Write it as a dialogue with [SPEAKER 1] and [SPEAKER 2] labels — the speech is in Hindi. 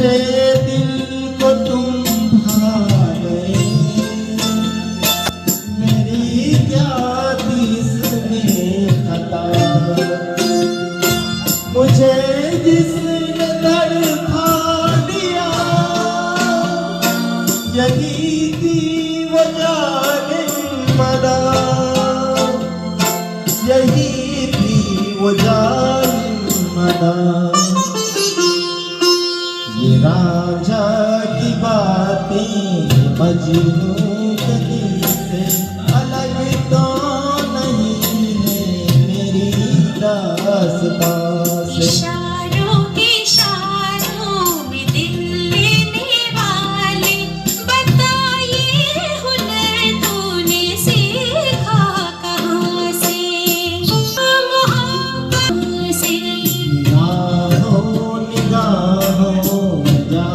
[SPEAKER 1] मेरे दिल को तुम भा गए, मेरी क्या थी इसमें खता, मुझे जिसने तड़पा दिया यही थी वो जाने मदा, यही थी वो जाने मदा। ये रांझा की बातें मजनू के दिल से अलग तो नहीं है मेरी दास्तां से।
[SPEAKER 2] इशारों में दिल लेने वाले, बताइए हुनर तूने सीखा कहाँ से, मोहब्बत से।
[SPEAKER 1] निगाहों निगाहों में जा